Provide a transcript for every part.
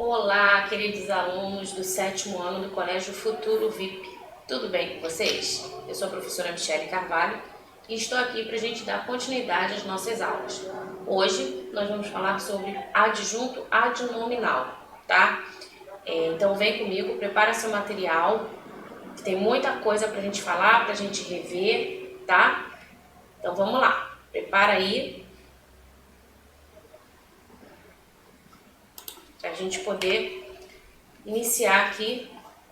Olá, queridos alunos do 7º ano do Colégio Futuro VIP. Tudo bem com vocês? Eu sou a professora Michele Carvalho e estou aqui para a gente dar continuidade às nossas aulas. Hoje nós vamos falar sobre adjunto adnominal, tá? Então vem comigo, prepara seu material, que tem muita coisa para a gente falar, para a gente rever, tá? Então vamos lá, prepara aí. Para a gente poder iniciar aqui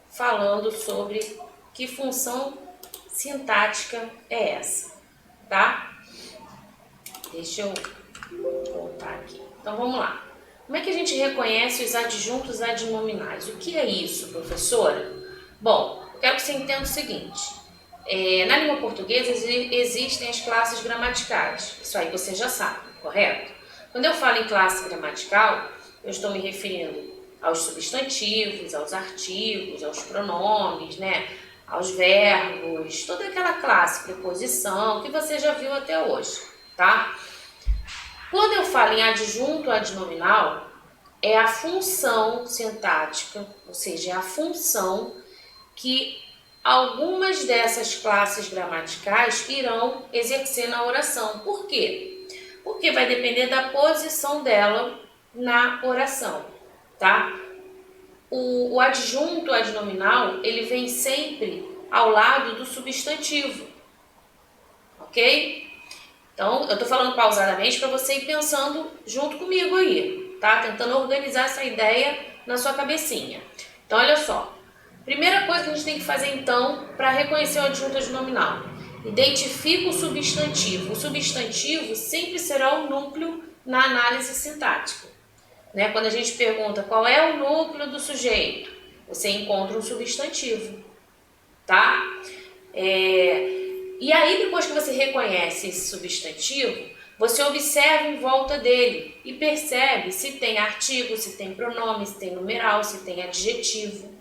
falando sobre que função sintática é essa, tá? Deixa eu voltar aqui. Então vamos lá. Como é que a gente reconhece os adjuntos adnominais? O que é isso, professora? Bom, eu quero que você entenda o seguinte. Na língua portuguesa existem as classes gramaticais. Isso aí você já sabe, correto? Quando eu falo em classe gramatical, eu estou me referindo aos substantivos, aos artigos, aos pronomes, né? Aos verbos, toda aquela classe, preposição, que você já viu até hoje, tá? Quando eu falo em adjunto adnominal, é a função sintática, ou seja, é a função que algumas dessas classes gramaticais irão exercer na oração. Por quê? Porque vai depender da posição dela na oração, tá? O adjunto adnominal, ele vem sempre ao lado do substantivo, ok? Então, eu tô falando pausadamente para você ir pensando junto comigo aí, tá? Tentando organizar essa ideia na sua cabecinha. Então, olha só. Primeira coisa que a gente tem que fazer, então, para reconhecer o adjunto adnominal. Identifica o substantivo. O substantivo sempre será o núcleo na análise sintática. Quando a gente pergunta qual é o núcleo do sujeito, você encontra um substantivo, tá? E aí, depois que você reconhece esse substantivo, você observa em volta dele e percebe se tem artigo, se tem pronome, se tem numeral, se tem adjetivo.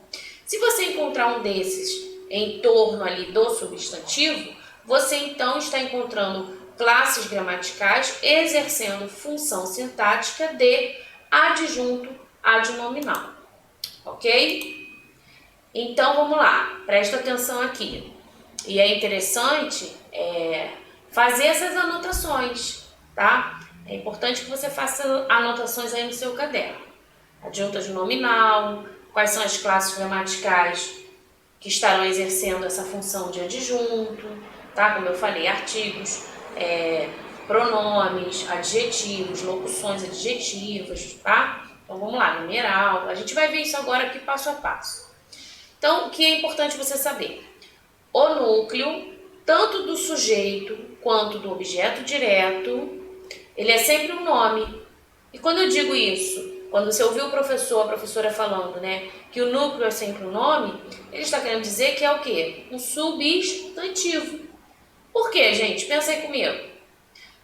Se você encontrar um desses em torno ali do substantivo, você então está encontrando classes gramaticais exercendo função sintática de adjunto adnominal, ok? Então vamos lá, presta atenção aqui. E é interessante fazer essas anotações, tá? É importante que você faça anotações aí no seu caderno. Adjunto adnominal, quais são as classes gramaticais que estarão exercendo essa função de adjunto, tá? Como eu falei, artigos, pronomes, adjetivos, locuções adjetivas, tá? Então vamos lá, numeral. A gente vai ver isso agora aqui passo a passo. Então, o que é importante você saber? O núcleo, tanto do sujeito quanto do objeto direto, ele é sempre um nome. E quando eu digo isso, quando você ouviu o professor, a professora falando, né, que o núcleo é sempre um nome, ele está querendo dizer que é o quê? Um substantivo. Por quê, gente? Pensa aí comigo.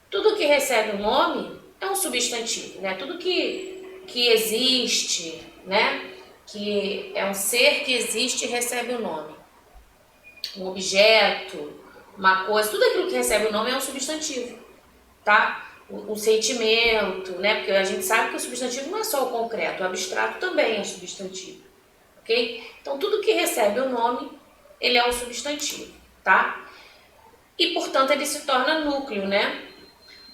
Tudo que recebe um nome é um substantivo, né? Tudo que existe, né? Que é um ser que existe e recebe um nome. Um objeto, uma coisa, tudo aquilo que recebe um nome é um substantivo, tá? Um sentimento, né? Porque a gente sabe que o substantivo não é só o concreto, o abstrato também é substantivo, ok? Então, tudo que recebe um nome, ele é um substantivo, tá? E, portanto, ele se torna núcleo, né?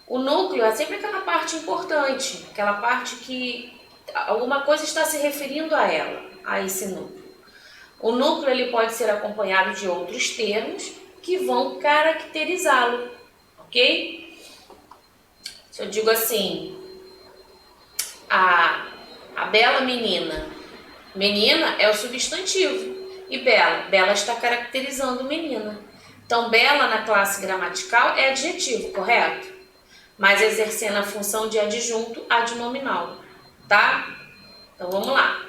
O núcleo é sempre aquela parte importante, aquela parte que alguma coisa está se referindo a ela, a esse núcleo. O núcleo ele pode ser acompanhado de outros termos que vão caracterizá-lo, ok? Se eu digo assim, a bela menina, menina é o substantivo e bela está caracterizando menina. Então, bela na classe gramatical é adjetivo, correto? Mas exercendo a função de adjunto adnominal, tá? Então, vamos lá.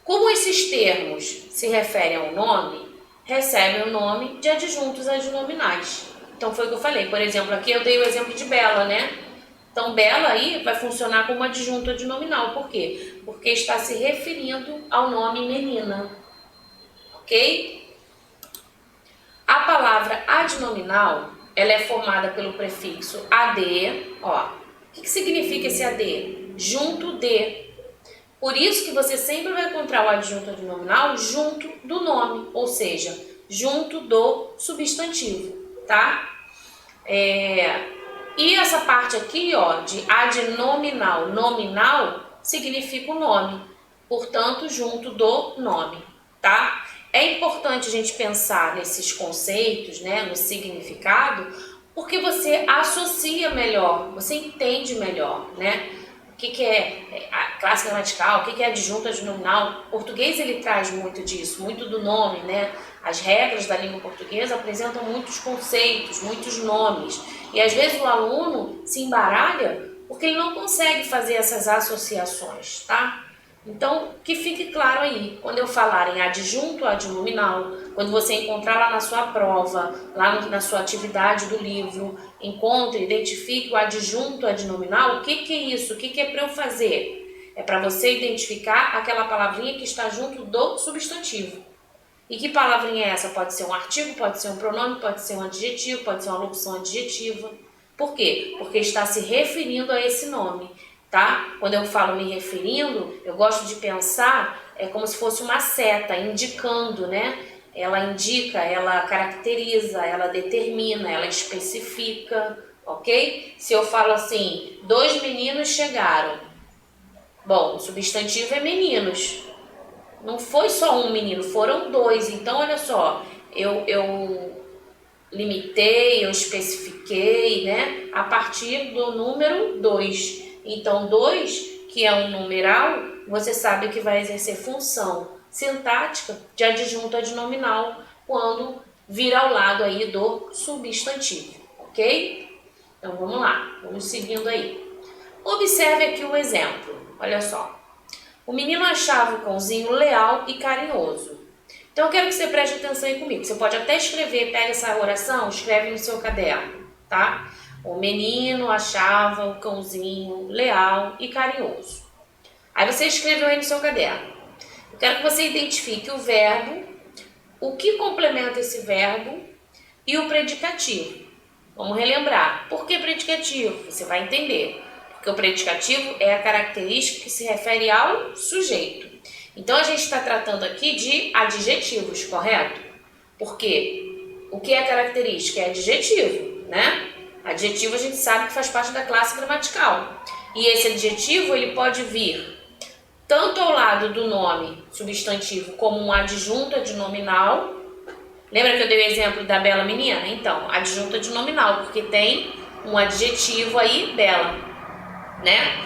Como esses termos se referem ao nome, recebem o nome de adjuntos adnominais. Então, foi o que eu falei. Por exemplo, aqui eu dei o exemplo de bela, né? Então, bela aí vai funcionar como adjunto adnominal. Por quê? Porque está se referindo ao nome menina, ok? A palavra adnominal, ela é formada pelo prefixo AD, ó. O que significa esse AD? Junto de. Por isso que você sempre vai encontrar o adjunto adnominal junto do nome, ou seja, junto do substantivo, tá? E essa parte aqui, ó, de adnominal, nominal, significa o nome, portanto, junto do nome, tá? É importante a gente pensar nesses conceitos, né, no significado, porque você associa melhor, você entende melhor, né? O que é a classe gramatical, o que é adjunto adnominal. O português ele traz muito disso, muito do nome, né? As regras da língua portuguesa apresentam muitos conceitos, muitos nomes. E às vezes o aluno se embaralha porque ele não consegue fazer essas associações, tá? Então, que fique claro aí, quando eu falar em adjunto adnominal, quando você encontrar lá na sua prova, lá na sua atividade do livro, encontre, identifique o adjunto adnominal, o que é isso? O que é para eu fazer? É para você identificar aquela palavrinha que está junto do substantivo. E que palavrinha é essa? Pode ser um artigo, pode ser um pronome, pode ser um adjetivo, pode ser uma locução adjetiva. Por quê? Porque está se referindo a esse nome. Tá? Quando eu falo me referindo, eu gosto de pensar como se fosse uma seta indicando, né? Ela indica, ela caracteriza, ela determina, ela especifica, ok? Se eu falo assim, 2 meninos chegaram. Bom, o substantivo é meninos. Não foi só um menino, foram 2. Então, olha só, eu limitei, eu especifiquei, né? A partir do número 2. Então, 2, que é um numeral, você sabe que vai exercer função sintática de adjunto adnominal quando vir ao lado aí do substantivo, ok? Então, vamos lá, vamos seguindo aí. Observe aqui o exemplo, olha só. O menino achava o cãozinho leal e carinhoso. Então, eu quero que você preste atenção aí comigo. Você pode até escrever, pega essa oração, escreve no seu caderno, tá? O menino achava o cãozinho leal e carinhoso. Aí você escreveu aí no seu caderno. Eu quero que você identifique o verbo, o que complementa esse verbo e o predicativo. Vamos relembrar. Por que predicativo? Você vai entender. Porque o predicativo é a característica que se refere ao sujeito. Então, a gente está tratando aqui de adjetivos, correto? Porque o que é característica? É adjetivo, né? Adjetivo a gente sabe que faz parte da classe gramatical. E esse adjetivo ele pode vir tanto ao lado do nome substantivo como um adjunto adnominal. Lembra que eu dei o exemplo da bela menina? Então, adjunto adnominal, porque tem um adjetivo aí, bela, né?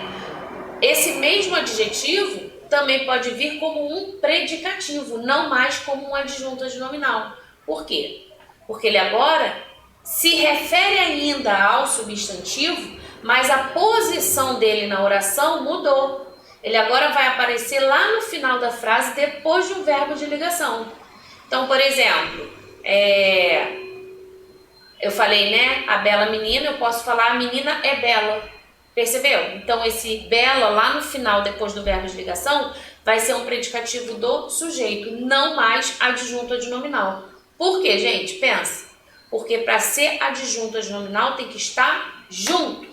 Esse mesmo adjetivo também pode vir como um predicativo, não mais como um adjunto adnominal. Por quê? Porque ele agora se refere ainda ao substantivo, mas a posição dele na oração mudou. Ele agora vai aparecer lá no final da frase, depois de um verbo de ligação. Então, por exemplo, eu falei, né, a bela menina, eu posso falar a menina é bela. Percebeu? Então, esse bela lá no final, depois do verbo de ligação, vai ser um predicativo do sujeito, não mais adjunto adnominal. Por quê, gente? Pensa. Porque para ser adjunto adnominal tem que estar junto,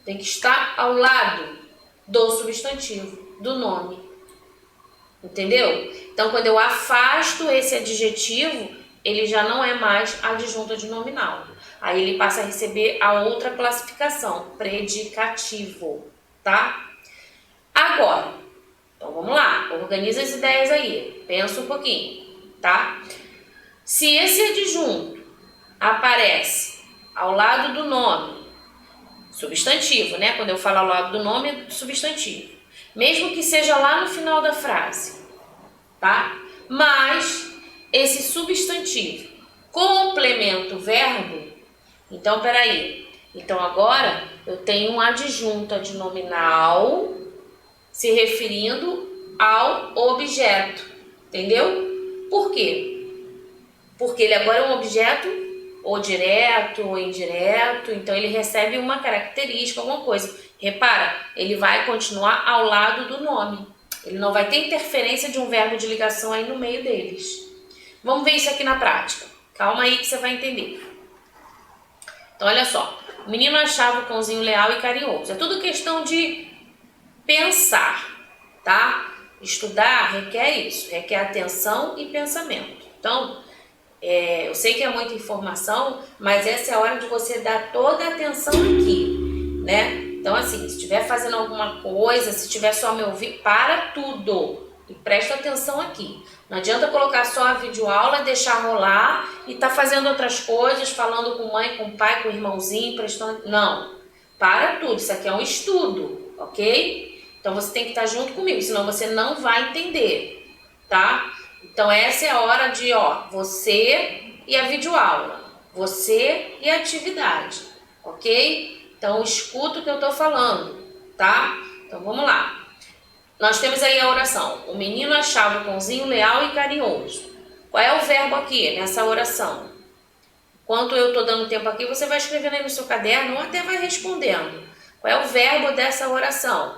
tem que estar ao lado do substantivo, do nome. Entendeu? Então, quando eu afasto esse adjetivo, ele já não é mais adjunto adnominal. Aí ele passa a receber a outra classificação, predicativo, tá? Agora, então vamos lá, organiza as ideias aí, pensa um pouquinho, tá? Se esse adjunto aparece ao lado do nome, substantivo, né? Quando eu falo ao lado do nome, é substantivo. Mesmo que seja lá no final da frase, tá? Mas esse substantivo complementa o verbo, então peraí. Então agora eu tenho um adjunto adnominal se referindo ao objeto, entendeu? Por quê? Porque ele agora é um objeto ou direto ou indireto, então ele recebe uma característica, alguma coisa. Repara, ele vai continuar ao lado do nome. Ele não vai ter interferência de um verbo de ligação aí no meio deles. Vamos ver isso aqui na prática. Calma aí que você vai entender. Então, olha só. O menino achava o cãozinho leal e carinhoso. É tudo questão de pensar. tá? Estudar requer isso, requer atenção e pensamento. Então, eu sei que é muita informação, mas essa é a hora de você dar toda a atenção aqui, né? Então, assim, se estiver fazendo alguma coisa, se estiver só me ouvir, para tudo e presta atenção aqui. Não adianta colocar só a videoaula, deixar rolar e tá fazendo outras coisas, falando com mãe, com pai, com irmãozinho, prestando... Não, para tudo, isso aqui é um estudo, ok? Então, você tem que estar junto comigo, senão você não vai entender, tá? Então, essa é a hora de, você e a videoaula, você e a atividade, ok? Então, escuta o que eu tô falando, tá? Então, vamos lá. Nós temos aí a oração. O menino achava o cãozinho leal e carinhoso. Qual é o verbo aqui nessa oração? Enquanto eu tô dando tempo aqui, você vai escrevendo aí no seu caderno ou até vai respondendo. Qual é o verbo dessa oração?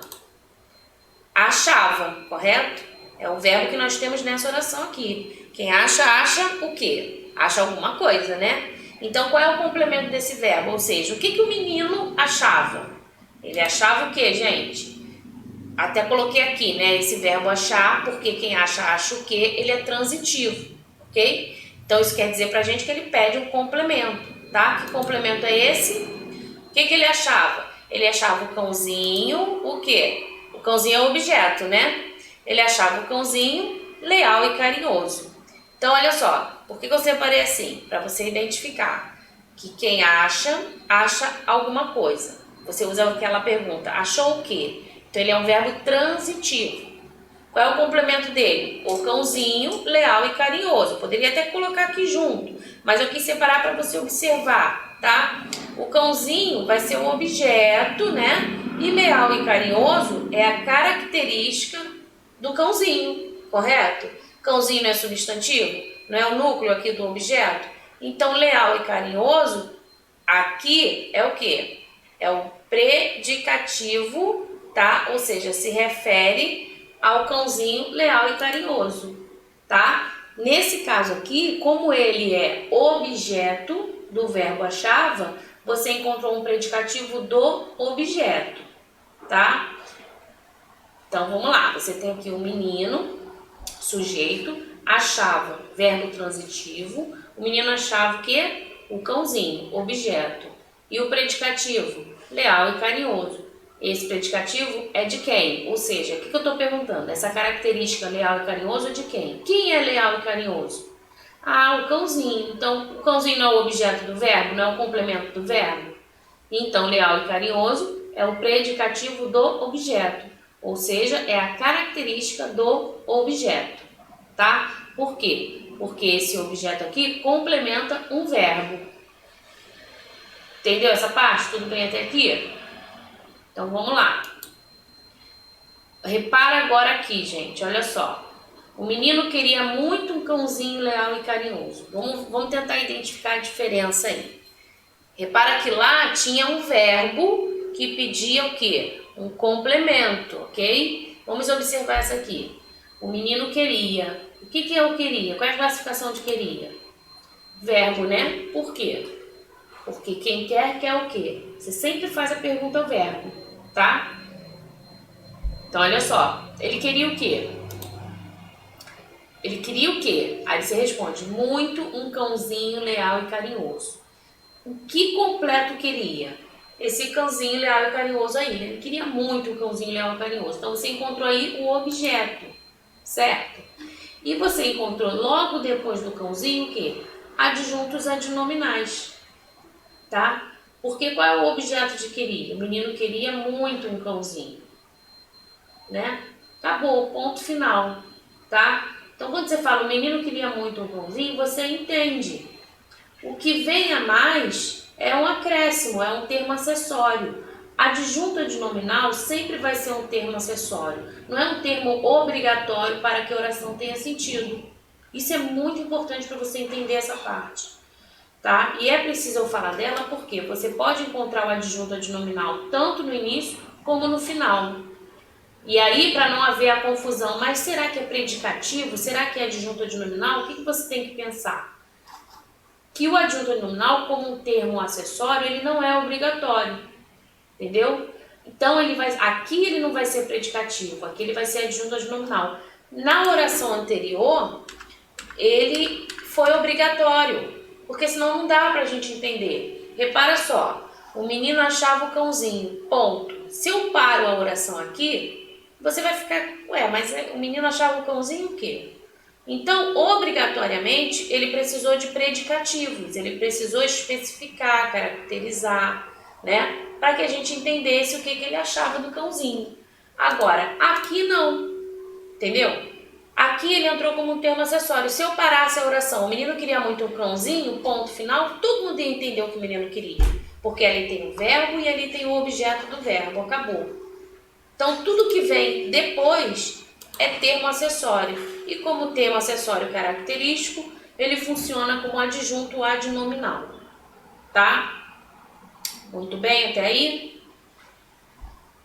Achava, correto? É o verbo que nós temos nessa oração aqui. Quem acha, acha o quê? Acha alguma coisa, né? Então, qual é o complemento desse verbo? Ou seja, o que o menino achava? Ele achava o quê, gente? Até coloquei aqui, né? Esse verbo achar, porque quem acha, acha o quê? Ele é transitivo, ok? Então, isso quer dizer pra gente que ele pede um complemento, tá? Que complemento é esse? O que ele achava? Ele achava o cãozinho, o quê? O cãozinho é o objeto, né? Ele achava o cãozinho leal e carinhoso. Então, olha só, por que eu separei assim? Para você identificar que quem acha, acha alguma coisa. Você usa aquela pergunta, achou o quê? Então, ele é um verbo transitivo. Qual é o complemento dele? O cãozinho leal e carinhoso. Eu poderia até colocar aqui junto, mas eu quis separar para você observar, tá? O cãozinho vai ser o objeto, né? E leal e carinhoso é a característica do cãozinho, correto? Cãozinho não é substantivo? Não é o núcleo aqui do objeto? Então, leal e carinhoso, aqui é o quê? É o predicativo, tá? Ou seja, se refere ao cãozinho leal e carinhoso, tá? Nesse caso aqui, como ele é objeto do verbo achava, você encontrou um predicativo do objeto, tá? Então, vamos lá. Você tem aqui o menino, sujeito, achava, verbo transitivo. O menino achava o quê? O cãozinho, objeto. E o predicativo? Leal e carinhoso. Esse predicativo é de quem? Ou seja, o que eu estou perguntando? Essa característica leal e carinhoso é de quem? Quem é leal e carinhoso? Ah, o cãozinho. Então, o cãozinho não é o objeto do verbo, não é o complemento do verbo? Então, leal e carinhoso é o predicativo do objeto. Ou seja, é a característica do objeto, tá? Por quê? Porque esse objeto aqui complementa um verbo. Entendeu essa parte? Tudo bem até aqui? Então, vamos lá. Repara agora aqui, gente, olha só. O menino queria muito um cãozinho leal e carinhoso. Vamos tentar identificar a diferença aí. Repara que lá tinha um verbo que pedia o quê? Um complemento, ok? Vamos observar essa aqui. O menino queria. O que é o queria? Qual é a classificação de queria? Verbo, né? Por quê? Porque quem quer o quê? Você sempre faz a pergunta ao verbo, tá? Então, olha só. Ele queria o quê? Ele queria o quê? Aí você responde, muito um cãozinho leal e carinhoso. O que completo queria? Esse cãozinho leal e carinhoso aí. Ele queria muito um cãozinho leal e carinhoso. Então, você encontrou aí o objeto, certo? E você encontrou logo depois do cãozinho o quê? Adjuntos adnominais, tá? Porque qual é o objeto de queria? O menino queria muito um cãozinho, né? Acabou, ponto final, tá? Então, quando você fala o menino queria muito um cãozinho, você entende. O que vem a mais é um acréscimo, é um termo acessório. Adjunto adnominal sempre vai ser um termo acessório. Não é um termo obrigatório para que a oração tenha sentido. Isso é muito importante para você entender essa parte, tá? E é preciso eu falar dela porque você pode encontrar o adjunto adnominal tanto no início como no final. E aí, para não haver a confusão, mas será que é predicativo? Será que é adjunto adnominal? O que você tem que pensar? Que o adjunto adnominal, como um termo acessório, ele não é obrigatório, entendeu? Então, aqui ele não vai ser predicativo, aqui ele vai ser adjunto adnominal. Na oração anterior, ele foi obrigatório, porque senão não dá pra gente entender. Repara só, o menino achava o cãozinho, ponto. Se eu paro a oração aqui, você vai ficar, ué, mas o menino achava o cãozinho o quê? Então, obrigatoriamente, ele precisou de predicativos, ele precisou especificar, caracterizar, né? Para que a gente entendesse o que ele achava do cãozinho. Agora, aqui não, entendeu? Aqui ele entrou como um termo acessório. Se eu parasse a oração, o menino queria muito um cãozinho, ponto final, todo mundo ia entender o que o menino queria. Porque ali tem o verbo e ali tem o objeto do verbo, acabou. Então, tudo que vem depois é termo acessório. E como termo acessório característico, ele funciona como adjunto adnominal. Tá? Muito bem até aí?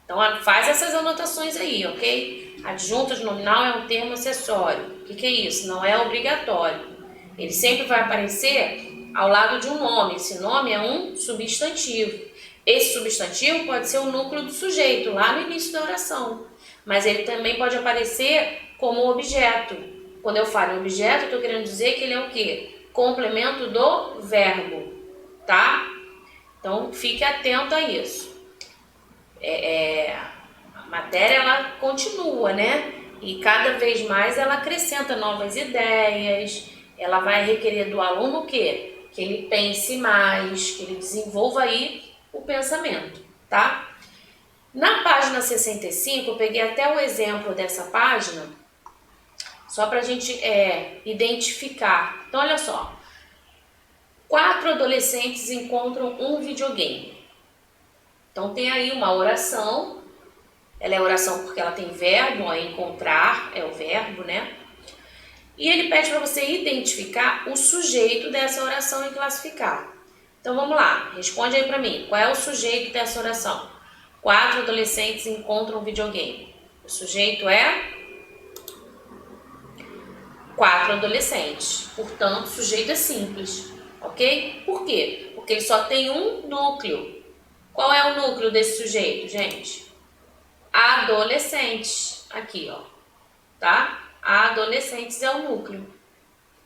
Então, faz essas anotações aí, ok? Adjunto adnominal é um termo acessório. O que é isso? Não é obrigatório. Ele sempre vai aparecer ao lado de um nome. Esse nome é um substantivo. Esse substantivo pode ser o núcleo do sujeito, lá no início da oração. Mas ele também pode aparecer como objeto. Quando eu falo em objeto, eu estou querendo dizer que ele é o quê? Complemento do verbo, tá? Então, fique atento a isso. A matéria, ela continua, né? E cada vez mais ela acrescenta novas ideias, ela vai requerer do aluno o quê? Que ele pense mais, que ele desenvolva aí o pensamento, tá? Na página 65, eu peguei até o exemplo dessa página, só para a gente identificar. Então, olha só. 4 adolescentes encontram um videogame. Então, tem aí uma oração. Ela é oração porque ela tem verbo, encontrar é o verbo, né? E ele pede para você identificar o sujeito dessa oração e classificar. Então, vamos lá. Responde aí para mim. Qual é o sujeito dessa oração? 4 adolescentes encontram um videogame. O sujeito é 4 adolescentes. Portanto, o sujeito é simples. Ok? Por quê? Porque ele só tem um núcleo. Qual é o núcleo desse sujeito, gente? Adolescentes. Aqui, ó. Tá? Adolescentes é o núcleo.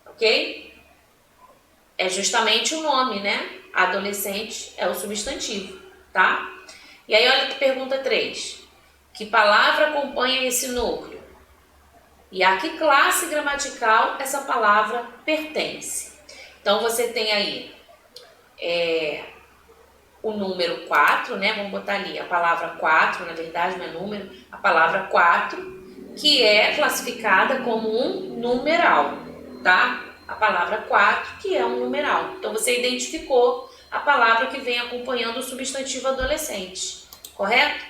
Ok? É justamente o nome, né? Adolescente é o substantivo. Tá? E aí, olha que pergunta 3. Que palavra acompanha esse núcleo? E a que classe gramatical essa palavra pertence? Então, você tem aí o número 4, né? Vamos botar ali a palavra 4, na verdade não é número, a palavra 4, que é classificada como um numeral, tá? A palavra 4, que é um numeral. Então, você identificou a palavra que vem acompanhando o substantivo adolescente, correto?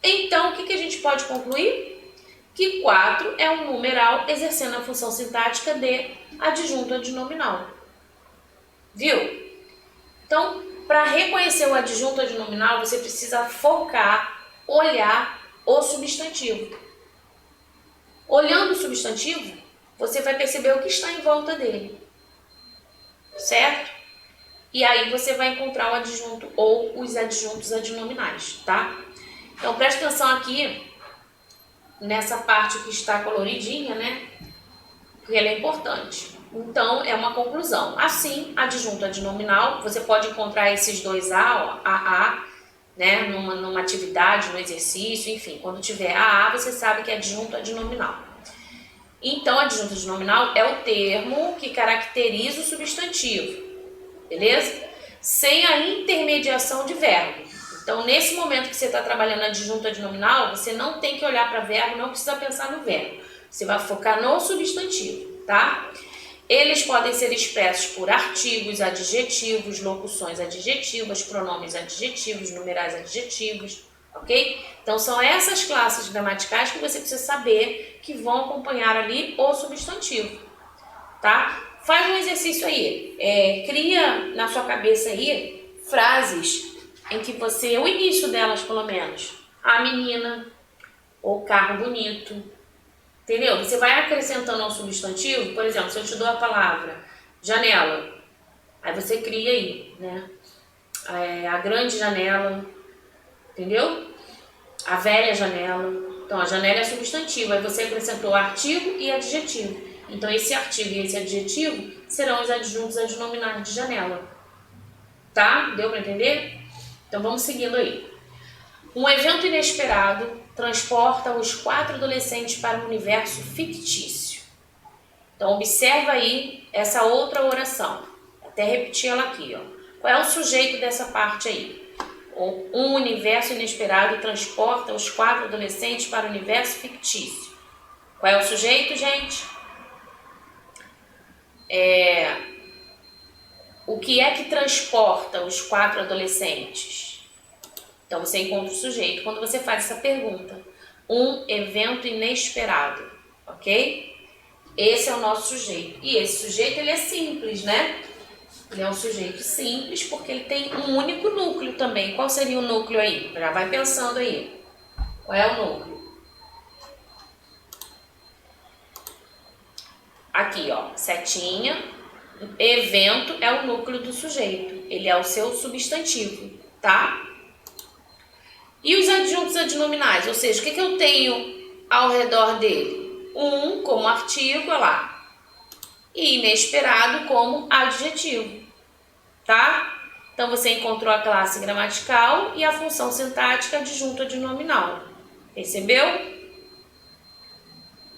Então, o que a gente pode concluir? Que 4 é um numeral exercendo a função sintática de adjunto adnominal. Viu? Então, para reconhecer o adjunto adnominal, você precisa focar, olhar o substantivo. Olhando o substantivo, você vai perceber o que está em volta dele. Certo? E aí você vai encontrar o adjunto ou os adjuntos adnominais, tá? Então, preste atenção aqui nessa parte que está coloridinha, né? Porque ela é importante. Então, é uma conclusão. Assim, adjunto adnominal, você pode encontrar esses dois A, ó, AA, né? Numa atividade, no exercício, enfim. Quando tiver AA, você sabe que é adjunto adnominal. Então, adjunto adnominal é o termo que caracteriza o substantivo, beleza? Sem a intermediação de verbo. Então, nesse momento que você está trabalhando adjunto adnominal, você não tem que olhar para verbo, não precisa pensar no verbo. Você vai focar no substantivo, tá? Eles podem ser expressos por artigos, adjetivos, locuções adjetivas, pronomes adjetivos, numerais adjetivos, ok? Então, são essas classes gramaticais que você precisa saber que vão acompanhar ali o substantivo, tá? Faz um exercício aí, cria na sua cabeça aí frases em que você, o início delas pelo menos, a menina, ou carro bonito, entendeu? Você vai acrescentando ao substantivo, por exemplo, se eu te dou a palavra janela, aí você cria aí, né? A grande janela, entendeu? A velha janela. Então, a janela é substantivo, aí você acrescentou artigo e adjetivo. Então, esse artigo e esse adjetivo serão os adjuntos adnominais de janela. Tá? Deu para entender? Então, vamos seguindo aí. Um evento inesperado transporta os 4 adolescentes para um universo fictício. Então, observa aí essa outra oração. Até repetir ela aqui, ó. Qual é o sujeito dessa parte aí? Um universo inesperado transporta os 4 adolescentes para o universo fictício. Qual é o sujeito, gente? O que é que transporta os 4 adolescentes? Então, você encontra o sujeito quando você faz essa pergunta. Um evento inesperado, ok? Esse é o nosso sujeito. E esse sujeito, ele é simples, né? Ele é um sujeito simples porque ele tem um único núcleo também. Qual seria o núcleo aí? Já vai pensando aí. Qual é o núcleo? Aqui, ó, setinha. Evento é o núcleo do sujeito. Ele é o seu substantivo, tá? E os adjuntos adnominais? Ou seja, o que eu tenho ao redor dele? Um como artigo, olha lá. E inesperado como adjetivo, tá? Então, você encontrou a classe gramatical e a função sintática adjunto adnominal. Percebeu?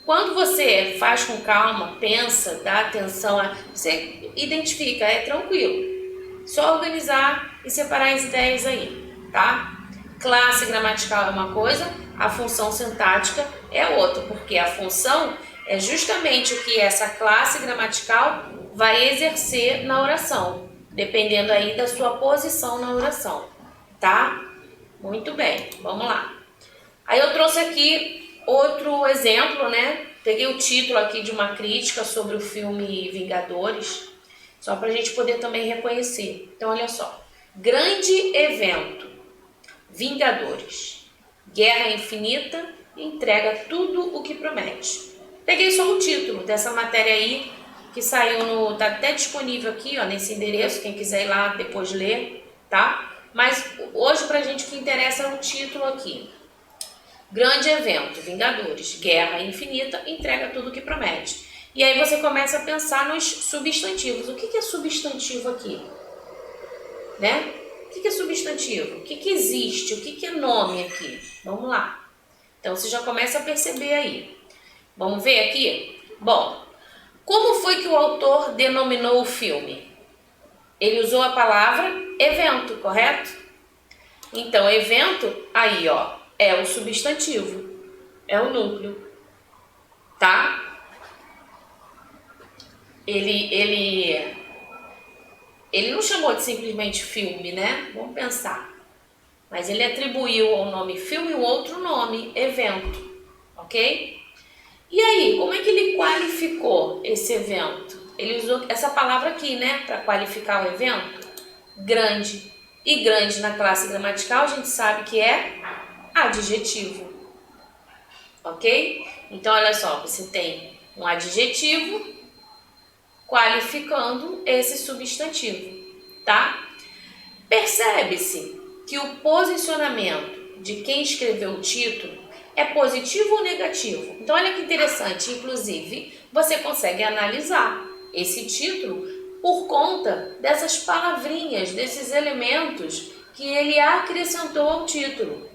Quando você faz com calma, pensa, dá atenção, você identifica, é tranquilo. Só organizar e separar as ideias aí, tá? Classe gramatical é uma coisa, a função sintática é outra, porque a função é justamente o que essa classe gramatical vai exercer na oração, dependendo aí da sua posição na oração, tá? Muito bem, vamos lá. Aí eu trouxe aqui outro exemplo, né? Peguei o título aqui de uma crítica sobre o filme Vingadores, só para a gente poder também reconhecer. Então, olha só. Grande evento, Vingadores, Guerra Infinita, entrega tudo o que promete. Peguei só o título dessa matéria aí, que saiu no... tá até disponível aqui, ó, nesse endereço, quem quiser ir lá depois ler, tá? Mas hoje pra gente o que interessa é o título aqui. Grande evento, Vingadores, Guerra Infinita, entrega tudo o que promete. E aí você começa a pensar nos substantivos. O que é substantivo aqui? Né? O que é substantivo? O que existe? O que é nome aqui? Vamos lá. Então você já começa a perceber aí. Vamos ver aqui? Bom, como foi que o autor denominou o filme? Ele usou a palavra evento, correto? Então, evento, aí ó, é o substantivo, é o núcleo, tá? Ele não chamou de simplesmente filme, né? Vamos pensar. Mas ele atribuiu ao nome filme um outro nome, evento, ok? E aí, como é que ele qualificou esse evento? Ele usou essa palavra aqui, né, para qualificar o evento. Grande. E grande na classe gramatical a gente sabe que é adjetivo. Ok? Então, olha só, você tem um adjetivo qualificando esse substantivo, tá? Percebe-se que o posicionamento de quem escreveu o título é positivo ou negativo? Então, olha que interessante, inclusive, você consegue analisar esse título por conta dessas palavrinhas, desses elementos que ele acrescentou ao título,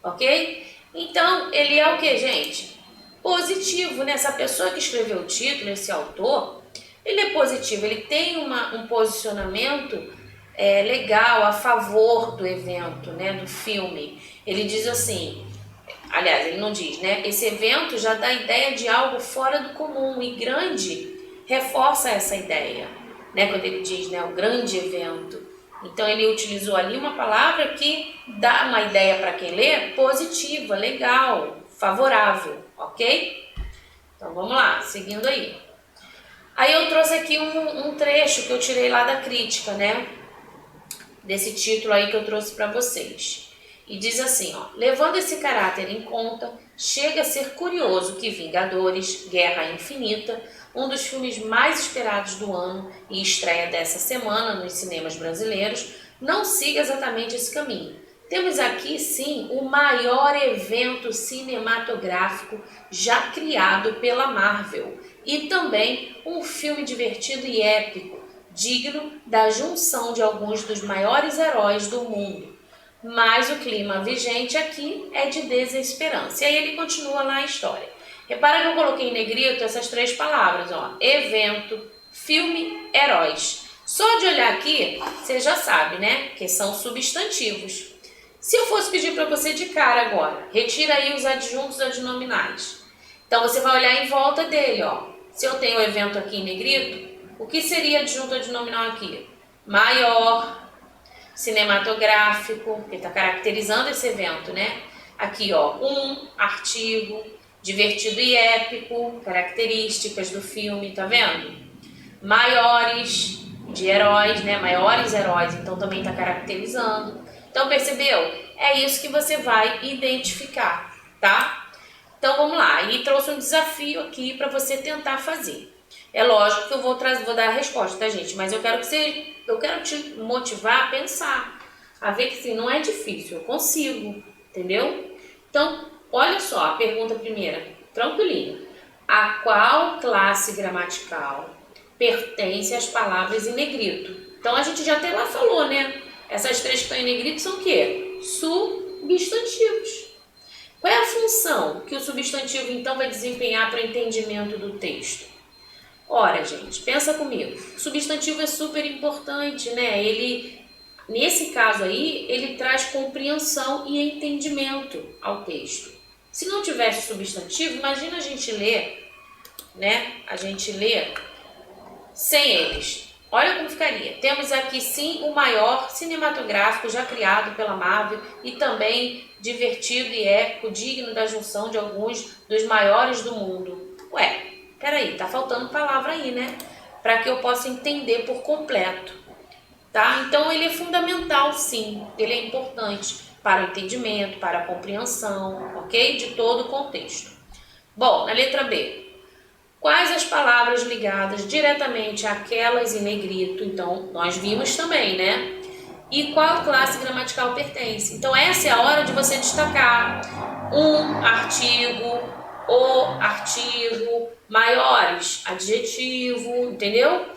ok? Então, ele é o que, gente? Positivo, né? Essa pessoa que escreveu o título, esse autor, ele é positivo, ele tem um posicionamento legal a favor do evento, né? Do filme. Ele diz assim... Aliás, ele não diz, né? Esse evento já dá a ideia de algo fora do comum e grande reforça essa ideia, né? Quando ele diz, né, o grande evento. Então, ele utilizou ali uma palavra que dá uma ideia para quem lê positiva, legal, favorável, ok? Então, vamos lá, seguindo aí. Aí eu trouxe aqui um trecho que eu tirei lá da crítica, né? Desse título aí que eu trouxe para vocês. E diz assim, ó, levando esse caráter em conta, chega a ser curioso que Vingadores, Guerra Infinita, um dos filmes mais esperados do ano e estreia dessa semana nos cinemas brasileiros, não siga exatamente esse caminho, Temos aqui, sim, o maior evento cinematográfico já criado pela Marvel e também um filme divertido e épico, digno da junção de alguns dos maiores heróis do mundo. Mas o clima vigente aqui é de desesperança. E aí ele continua lá a história. Repara que eu coloquei em negrito essas 3 palavras, ó: evento, filme, heróis. Só de olhar aqui, você já sabe, né? Que são substantivos. Se eu fosse pedir para você de cara agora, retira aí os adjuntos adnominais. Então você vai olhar em volta dele, ó. Se eu tenho o evento aqui em negrito, o que seria adjunto adnominal aqui? Maior, cinematográfico, que está caracterizando esse evento, né? Aqui, ó, artigo, divertido e épico, características do filme, tá vendo? Maiores, de heróis, né? Maiores heróis, então também está caracterizando. Então, percebeu? É isso que você vai identificar, tá? Então, vamos lá. E trouxe um desafio aqui para você tentar fazer. É lógico que eu vou dar a resposta, tá, gente? Mas eu quero te motivar a pensar, a ver que sim, não é difícil, eu consigo, entendeu? Então, olha só a pergunta primeira, tranquilinha. A qual classe gramatical pertence as palavras em negrito? Então, a gente já até lá falou, né? Essas 3 que estão em negrito são o quê? Substantivos. Qual é a função que o substantivo, então, vai desempenhar para o entendimento do texto? Ora, gente, pensa comigo. O substantivo é super importante, né? Nesse caso aí, ele traz compreensão e entendimento ao texto. Se não tivesse substantivo, imagina a gente ler, né? A gente lê sem eles. Olha como ficaria. Temos aqui, sim, o maior cinematográfico já criado pela Marvel e também divertido e épico, digno da junção de alguns dos maiores do mundo. Ué, peraí, tá faltando palavra aí, né? Para que eu possa entender por completo, tá? Então, ele é fundamental, sim. Ele é importante para o entendimento, para a compreensão, ok? De todo o contexto. Bom, na letra B. Quais as palavras ligadas diretamente àquelas em negrito? Então, nós vimos também, né? E qual classe gramatical pertence? Então, essa é a hora de você destacar artigo, o artigo, maiores, adjetivo, entendeu?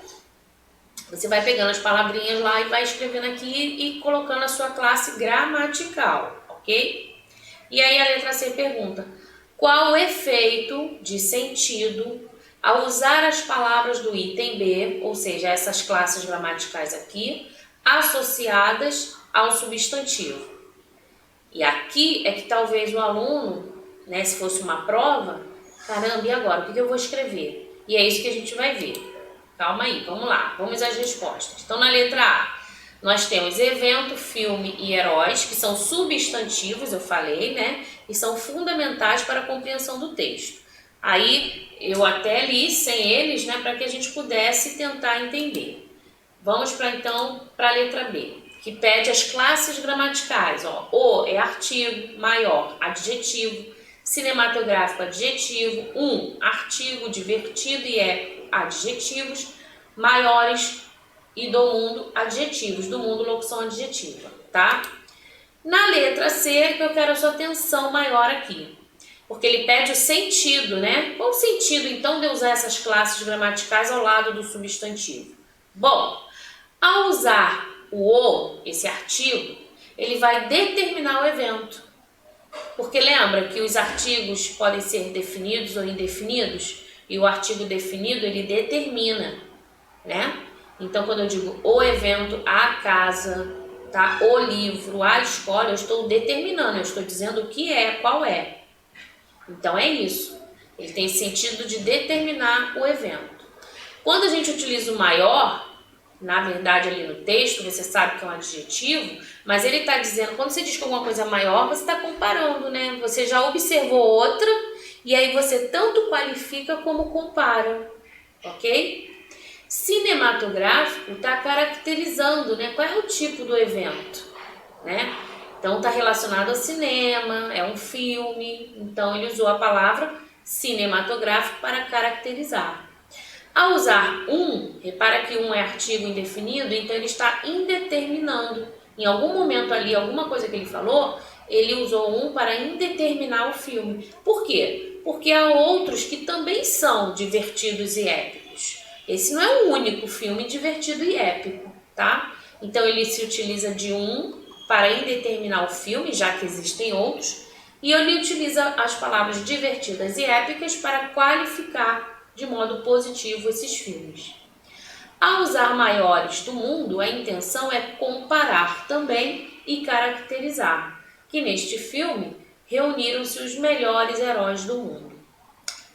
Você vai pegando as palavrinhas lá e vai escrevendo aqui e colocando a sua classe gramatical, ok? E aí a letra C pergunta: qual o efeito de sentido ao usar as palavras do item B, ou seja, essas classes gramaticais aqui, associadas ao substantivo? E aqui é que talvez o aluno, né, se fosse uma prova, caramba, e agora? O que eu vou escrever? E é isso que a gente vai ver. Calma aí, vamos lá, vamos às respostas. Então, na letra A, nós temos evento, filme e heróis, que são substantivos, eu falei, né? E são fundamentais para a compreensão do texto. Aí, eu até li sem eles, né? Para que a gente pudesse tentar entender. Vamos então para a letra B, que pede as classes gramaticais. Ó. O é artigo, maior, adjetivo, cinematográfico, adjetivo, artigo, divertido e épico, adjetivos, maiores e do mundo, adjetivos, do mundo, locução adjetiva, tá? Na letra C, que eu quero a sua atenção maior aqui, porque ele pede o sentido, né? Qual o sentido, então, de usar essas classes gramaticais ao lado do substantivo? Bom, ao usar esse artigo, ele vai determinar o evento. Porque lembra que os artigos podem ser definidos ou indefinidos, e o artigo definido, ele determina, né? Então, quando eu digo o evento, a casa, tá? O livro, a escola, eu estou determinando, eu estou dizendo o que é, qual é. Então, é isso. Ele tem sentido de determinar o evento. Quando a gente utiliza o maior, na verdade, ali no texto, você sabe que é um adjetivo, mas ele está dizendo, quando você diz que alguma coisa é maior, você está comparando, né? Você já observou outra, e aí você tanto qualifica como compara, ok? Cinematográfico está caracterizando, né? Qual é o tipo do evento, né? Então, está relacionado ao cinema, é um filme, então ele usou a palavra cinematográfico para caracterizar. Ao usar repara que é artigo indefinido, então ele está indeterminando. em algum momento ali, alguma coisa que ele falou, ele usou um para indeterminar o filme. Por quê? Porque há outros que também são divertidos e épicos. Esse não é o único filme divertido e épico, tá? Então ele se utiliza de um para indeterminar o filme, já que existem outros, e ele utiliza as palavras divertidas e épicas para qualificar de modo positivo esses filmes. Ao usar maiores do mundo, a intenção é comparar também e caracterizar, que neste filme reuniram-se os melhores heróis do mundo.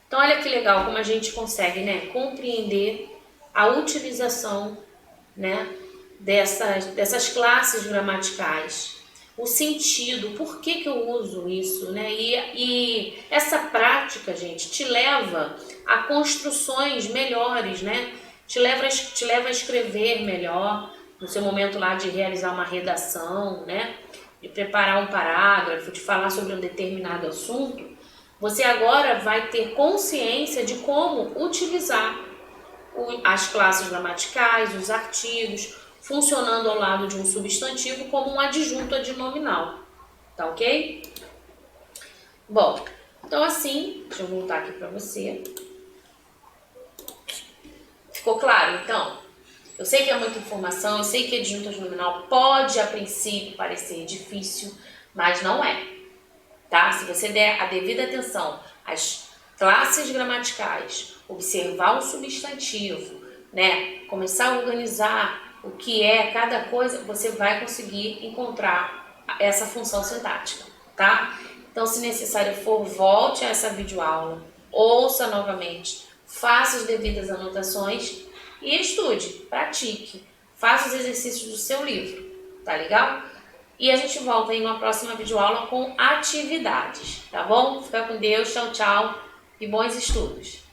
Então olha que legal como a gente consegue, né, compreender a utilização, né, dessas classes gramaticais, o sentido, por que eu uso isso, né? E essa prática, gente, te leva a construções melhores, né? Te leva a escrever melhor, no seu momento lá de realizar uma redação, né? De preparar um parágrafo, de falar sobre um determinado assunto. Você agora vai ter consciência de como utilizar as classes gramaticais, os artigos, funcionando ao lado de um substantivo como um adjunto adnominal, tá ok? Bom, então assim, deixa eu voltar aqui para você. Ficou claro, então? Eu sei que é muita informação, eu sei que adjunto adnominal pode, a princípio, parecer difícil, mas não é, tá? Se você der a devida atenção às classes gramaticais, observar o substantivo, né? Começar a organizar o que é cada coisa, você vai conseguir encontrar essa função sintática, tá? Então, se necessário for, volte a essa videoaula, ouça novamente, faça as devidas anotações e estude, pratique, faça os exercícios do seu livro, tá legal? E a gente volta aí numa próxima videoaula com atividades, tá bom? Fica com Deus, tchau, tchau e bons estudos!